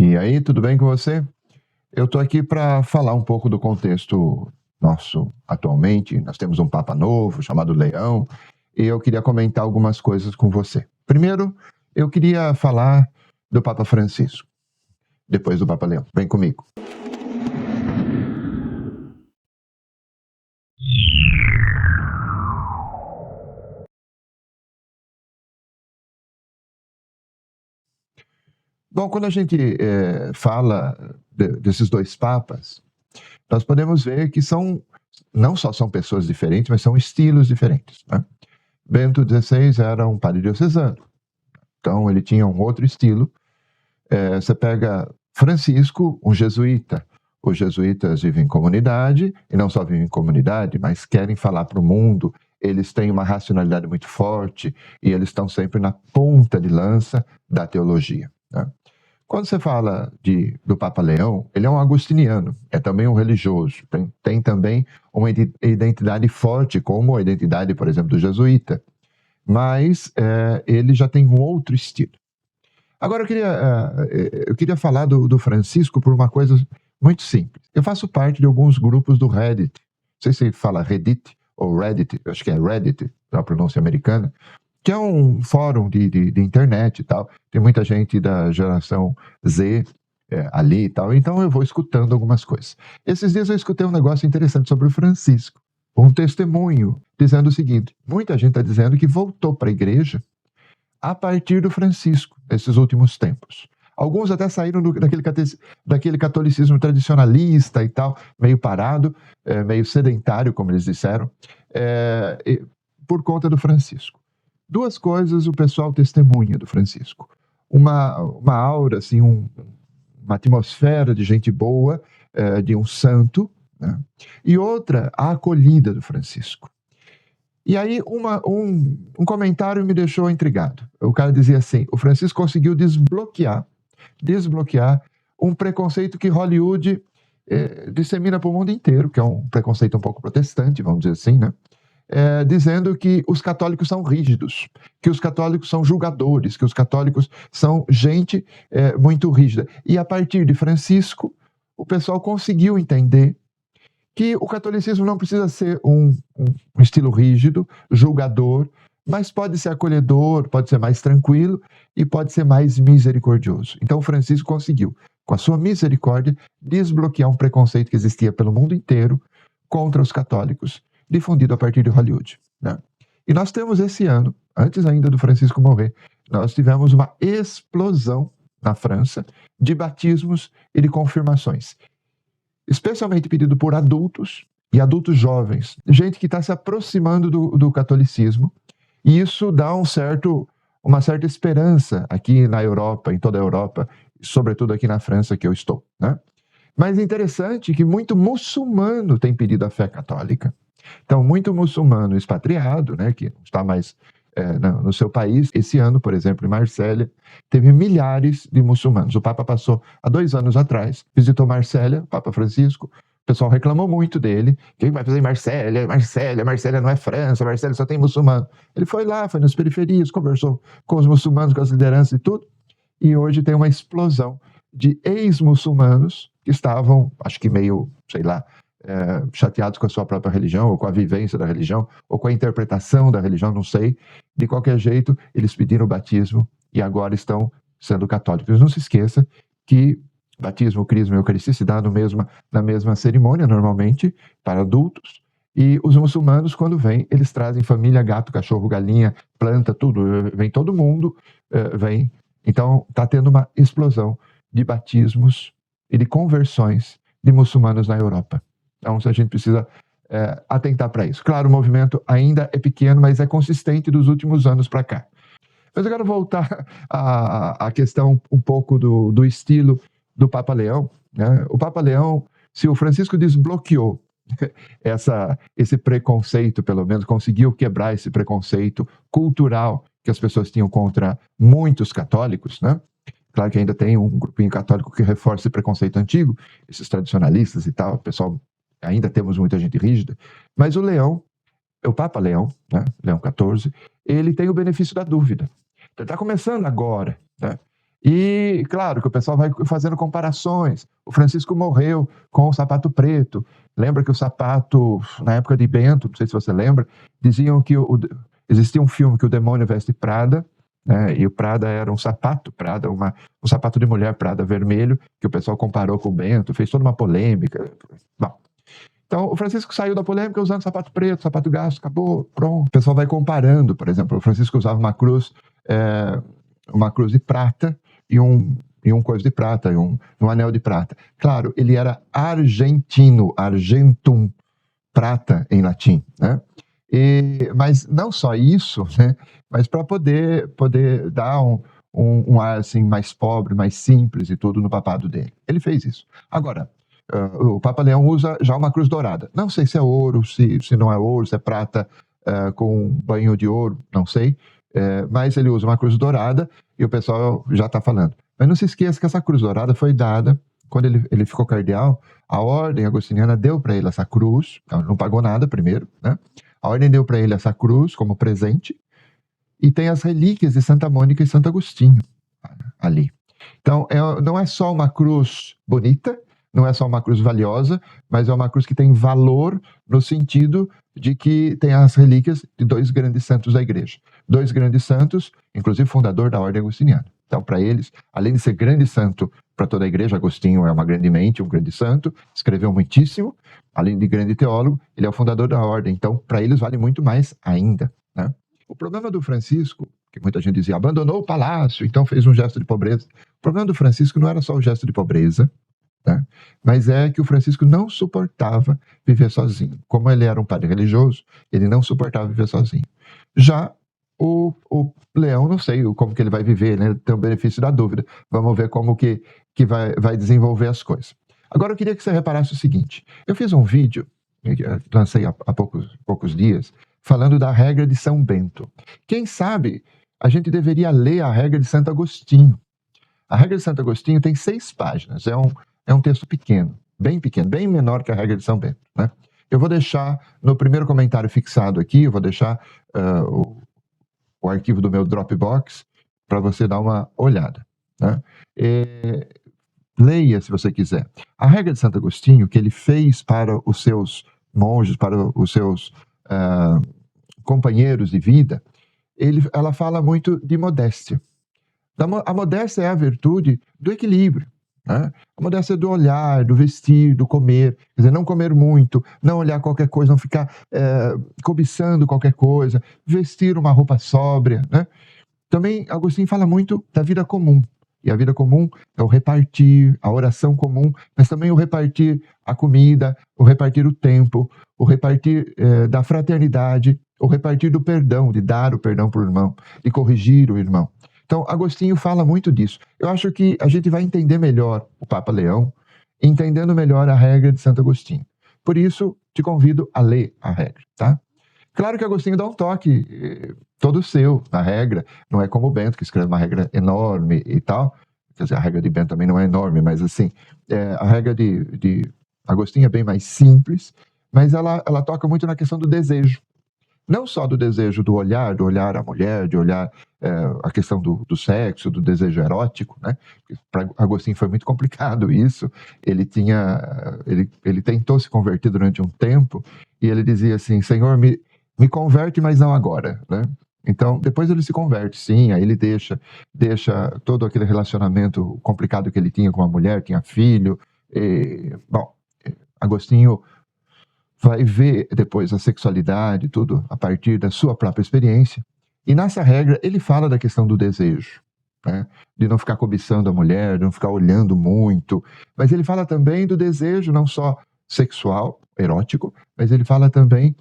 E aí, tudo bem com você? Eu estou aqui para falar um pouco do contexto nosso atualmente. Nós temos um Papa novo, chamado Leão, e eu queria comentar algumas coisas com você. Primeiro, eu queria falar do Papa Francisco, depois do Papa Leão. Vem comigo. Bom, quando a gente fala desses dois papas, nós podemos ver que não só são pessoas diferentes, mas são estilos diferentes, né? Bento XVI era um padre diocesano, então ele tinha um outro estilo. Você pega Francisco, um jesuíta. Os jesuítas vivem em comunidade, e não só vivem em comunidade, mas querem falar para o mundo. Eles têm uma racionalidade muito forte e eles estão sempre na ponta de lança da teologia, né? Quando você fala do Papa Leão, ele é um agostiniano, é também um religioso, tem também uma identidade forte, como a identidade, por exemplo, do jesuíta, mas ele já tem um outro estilo. Agora eu queria falar do Francisco por uma coisa muito simples. Eu faço parte de alguns grupos do Reddit, não sei se fala Reddit ou Reddit, acho que é Reddit, na pronúncia americana, que é um fórum de internet e tal. Tem muita gente da geração Z ali e tal, então eu vou escutando algumas coisas. Esses dias eu escutei um negócio interessante sobre o Francisco, um testemunho dizendo o seguinte: muita gente está dizendo que voltou para a igreja a partir do Francisco, nesses últimos tempos. Alguns até saíram daquele catolicismo tradicionalista e tal, meio parado, meio sedentário, como eles disseram, por conta do Francisco. Duas coisas o pessoal testemunha do Francisco: uma aura, assim, uma atmosfera de gente boa, de um santo, né? E outra, a acolhida do Francisco. E aí um comentário me deixou intrigado. O cara dizia assim: o Francisco conseguiu desbloquear um preconceito que Hollywood dissemina para o mundo inteiro, que é um preconceito um pouco protestante, vamos dizer assim, né? Dizendo que os católicos são rígidos, que os católicos são julgadores, que os católicos são gente muito rígida. E a partir de Francisco, o pessoal conseguiu entender que o catolicismo não precisa ser um estilo rígido, julgador, mas pode ser acolhedor, pode ser mais tranquilo e pode ser mais misericordioso. Então Francisco conseguiu, com a sua misericórdia, desbloquear um preconceito que existia pelo mundo inteiro contra os católicos, difundido a partir de Hollywood, né? E nós temos esse ano, antes ainda do Francisco morrer, nós tivemos uma explosão na França de batismos e de confirmações, especialmente pedido por adultos e adultos jovens, gente que está se aproximando do catolicismo, e isso dá uma certa esperança aqui na Europa, em toda a Europa, sobretudo aqui na França que eu estou, né? Mas é interessante que muito muçulmano tem pedido a fé católica. Então, muito muçulmano expatriado, né, que não está mais no seu país. Esse ano, por exemplo, em Marsella, teve milhares de muçulmanos. O Papa passou, há 2 anos atrás, visitou Marsella, o Papa Francisco. O pessoal reclamou muito dele. Quem vai fazer em Marsella? Marsella não é França, Marsella só tem muçulmano. Ele foi lá, foi nas periferias, conversou com os muçulmanos, com as lideranças e tudo. E hoje tem uma explosão de ex-muçulmanos que estavam, acho que meio, sei lá, chateados com a sua própria religião, ou com a vivência da religião, ou com a interpretação da religião, não sei. De qualquer jeito, eles pediram o batismo e agora estão sendo católicos. Não se esqueça que batismo, crisma e eucaristia se dá na mesma cerimônia, normalmente, para adultos. E os muçulmanos, quando vêm, eles trazem família, gato, cachorro, galinha, planta, tudo. Vem todo mundo, vem. Então, está tendo uma explosão de batismos e de conversões de muçulmanos na Europa. Então, a gente precisa atentar para isso. Claro, o movimento ainda é pequeno, mas é consistente dos últimos anos para cá. Mas eu quero voltar à questão um pouco do estilo do Papa Leão, né? O Papa Leão, se o Francisco desbloqueou esse preconceito, pelo menos conseguiu quebrar esse preconceito cultural que as pessoas tinham contra muitos católicos, né? Claro que ainda tem um grupinho católico que reforça esse preconceito antigo, esses tradicionalistas e tal, o pessoal, ainda temos muita gente rígida, mas o Papa Leão, né, Leão XIV, ele tem o benefício da dúvida. Ele está começando agora, né? E, claro, que o pessoal vai fazendo comparações. O Francisco morreu com o sapato preto. Lembra que o sapato, na época de Bento, não sei se você lembra, diziam que existia um filme que o demônio veste Prada, né, e o Prada era um sapato Prada, um sapato de mulher Prada vermelho, que o pessoal comparou com o Bento, fez toda uma polêmica. Bom, então, o Francisco saiu da polêmica usando sapato preto, sapato gasto, acabou, pronto. O pessoal vai comparando, por exemplo, o Francisco usava uma cruz de prata e um coisa de prata, um anel de prata. Claro, ele era argentino, argentum, prata em latim, né? Mas não só isso, né? Mas para poder dar um ar assim mais pobre, mais simples e tudo no papado dele. Ele fez isso. Agora, o Papa Leão usa já uma cruz dourada. Não sei se é ouro, se não é ouro, se é prata com banho de ouro, não sei. Mas ele usa uma cruz dourada e o pessoal já está falando. Mas não se esqueça que essa cruz dourada foi dada, quando ele ficou cardeal, a ordem agostiniana deu para ele essa cruz, não pagou nada primeiro, né? A ordem deu para ele essa cruz como presente, e tem as relíquias de Santa Mônica e Santo Agostinho ali. Então, não é só uma cruz bonita, não é só uma cruz valiosa, mas é uma cruz que tem valor no sentido de que tem as relíquias de dois grandes santos da igreja. Dois grandes santos, inclusive fundador da ordem agostiniana. Então, para eles, além de ser grande santo para toda a igreja, Agostinho é uma grande mente, um grande santo, escreveu muitíssimo, além de grande teólogo, ele é o fundador da ordem. Então, para eles vale muito mais ainda, né? O problema do Francisco, que muita gente dizia, abandonou o palácio, então fez um gesto de pobreza. O problema do Francisco não era só o gesto de pobreza, né? Mas é que o Francisco não suportava viver sozinho. Como ele era um padre religioso, ele não suportava viver sozinho. Já o Leão, não sei como que ele vai viver, né? Tem o benefício da dúvida. Vamos ver como que vai desenvolver as coisas. Agora eu queria que você reparasse o seguinte. Eu fiz um vídeo, lancei há poucos dias, falando da regra de São Bento. Quem sabe a gente deveria ler a regra de Santo Agostinho. A regra de Santo Agostinho tem 6 páginas, é um texto pequeno, bem menor que a regra de São Bento, né? Eu vou deixar no primeiro comentário fixado aqui, eu vou deixar o arquivo do meu Dropbox para você dar uma olhada, né? Leia se você quiser. A regra de Santo Agostinho, que ele fez para os seus monges, para os seus companheiros de vida, ela fala muito de modéstia. A modéstia é a virtude do equilíbrio, né? A modéstia é do olhar, do vestir, do comer. Quer dizer, não comer muito, não olhar qualquer coisa, não ficar cobiçando qualquer coisa, vestir uma roupa sóbria, né? Também Agostinho fala muito da vida comum. E a vida comum é o repartir, a oração comum, mas também o repartir a comida, o repartir o tempo, o repartir da fraternidade, o repartir do perdão, de dar o perdão para o irmão, de corrigir o irmão. Então, Agostinho fala muito disso. Eu acho que a gente vai entender melhor o Papa Leão, entendendo melhor a regra de Santo Agostinho. Por isso, te convido a ler a regra, tá? Claro que Agostinho dá um toque todo seu na regra, não é como o Bento, que escreve uma regra enorme e tal. Quer dizer, a regra de Bento também não é enorme, mas assim, a regra de Agostinho é bem mais simples, mas ela toca muito na questão do desejo. Não só do desejo do olhar a mulher, de olhar a questão do sexo, do desejo erótico, né? Para Agostinho foi muito complicado isso. Ele tentou se converter durante um tempo e ele dizia assim: Senhor, me converte, mas não agora, né? Então, depois ele se converte, sim, aí ele deixa todo aquele relacionamento complicado que ele tinha com a mulher, tinha filho. Bom, Agostinho vai ver depois a sexualidade, tudo a partir da sua própria experiência. E nessa regra, ele fala da questão do desejo, né? De não ficar cobiçando a mulher, de não ficar olhando muito. Mas ele fala também do desejo, não só sexual, erótico, mas ele fala também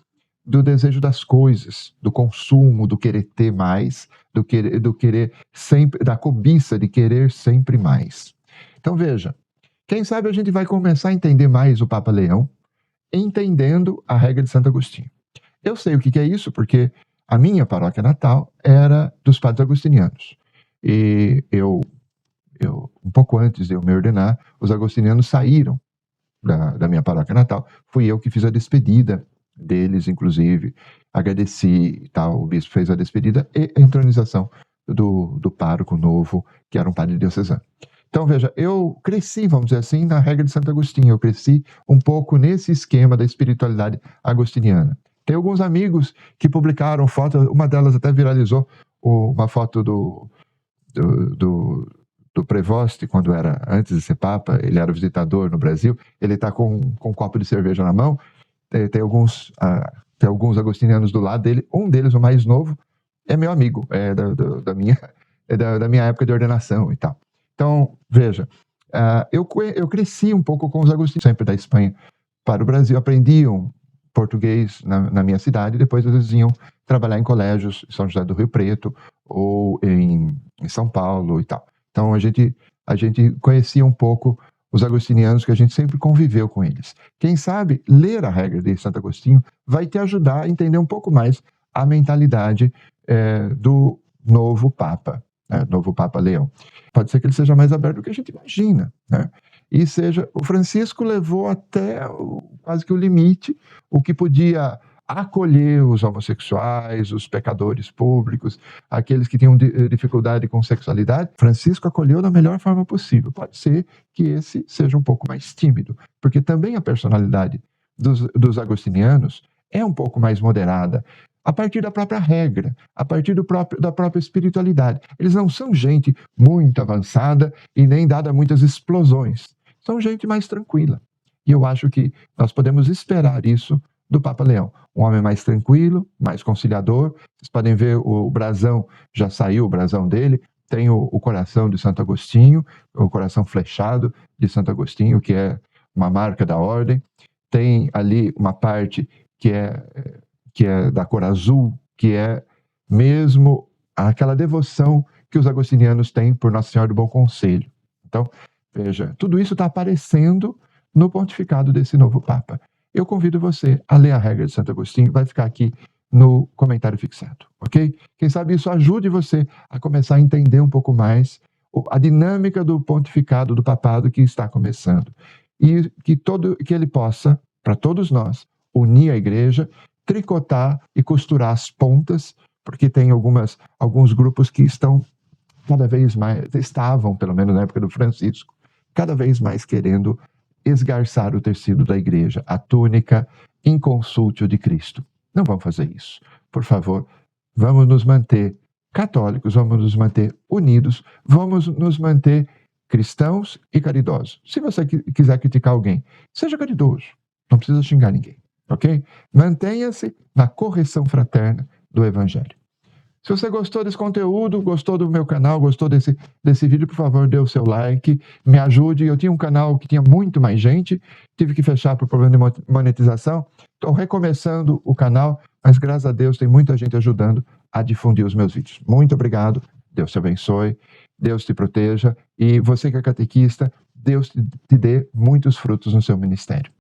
do desejo das coisas, do consumo, do querer ter mais, do querer sempre, da cobiça de querer sempre mais. Então veja, quem sabe a gente vai começar a entender mais o Papa Leão, entendendo a regra de Santo Agostinho. Eu sei o que é isso, porque a minha paróquia natal era dos padres agostinianos. E eu um pouco antes de eu me ordenar, os agostinianos saíram da minha paróquia natal. Fui eu que fiz a despedida deles, inclusive. Agradeci e tal, o bispo fez a despedida e a entronização do pároco novo, que era um padre diocesano. Então, veja, eu cresci, vamos dizer assim, na regra de Santo Agostinho. Eu cresci um pouco nesse esquema da espiritualidade agostiniana. Tem alguns amigos que publicaram fotos, uma delas até viralizou, uma foto do Prevost, quando era, antes de ser Papa, ele era visitador no Brasil, ele está com um copo de cerveja na mão, tem alguns agostinianos do lado dele, um deles, o mais novo, é meu amigo, da minha época de ordenação e tal. Então, veja, eu cresci um pouco com os agostinianos, sempre da Espanha para o Brasil, aprendiam português na minha cidade, e depois eles iam trabalhar em colégios em São José do Rio Preto ou em São Paulo e tal. Então a gente conhecia um pouco os agostinianos, que a gente sempre conviveu com eles. Quem sabe ler a regra de Santo Agostinho vai te ajudar a entender um pouco mais a mentalidade do novo Papa, novo Papa Leão. Pode ser que ele seja mais aberto do que a gente imagina, né? E o Francisco levou até quase que o limite, o que podia acolher os homossexuais, os pecadores públicos, aqueles que tinham dificuldade com sexualidade. Francisco acolheu da melhor forma possível. Pode ser que esse seja um pouco mais tímido, porque também a personalidade dos agostinianos é um pouco mais moderada, a partir da própria regra, a partir da própria espiritualidade. Eles não são gente muito avançada e nem dada a muitas explosões. São gente mais tranquila. E eu acho que nós podemos esperar isso do Papa Leão. Um homem mais tranquilo, mais conciliador. Vocês podem ver o brasão, já saiu o brasão dele, tem o coração de Santo Agostinho, o coração flechado de Santo Agostinho, que é uma marca da ordem. Tem ali uma parte que é da cor azul, que é mesmo aquela devoção que os agostinianos têm por Nossa Senhora do Bom Conselho. Então, veja, tudo isso está aparecendo no pontificado desse novo Papa. Eu convido você a ler a regra de Santo Agostinho, vai ficar aqui no comentário fixado, ok? Quem sabe isso ajude você a começar a entender um pouco mais a dinâmica do pontificado, do papado que está começando. E que ele possa, para todos nós, unir a igreja, tricotar e costurar as pontas, porque tem alguns grupos que estão estavam, pelo menos na época do Francisco, cada vez mais querendo esgarçar o tecido da igreja, a túnica inconsútil de Cristo. Não vamos fazer isso. Por favor, vamos nos manter católicos, vamos nos manter unidos, vamos nos manter cristãos e caridosos. Se você quiser criticar alguém, seja caridoso, não precisa xingar ninguém, ok? Mantenha-se na correção fraterna do Evangelho. Se você gostou desse conteúdo, gostou do meu canal, gostou desse vídeo, por favor, dê o seu like, me ajude. Eu tinha um canal que tinha muito mais gente, tive que fechar por problema de monetização. Estou recomeçando o canal, mas graças a Deus tem muita gente ajudando a difundir os meus vídeos. Muito obrigado, Deus te abençoe, Deus te proteja e você que é catequista, Deus te dê muitos frutos no seu ministério.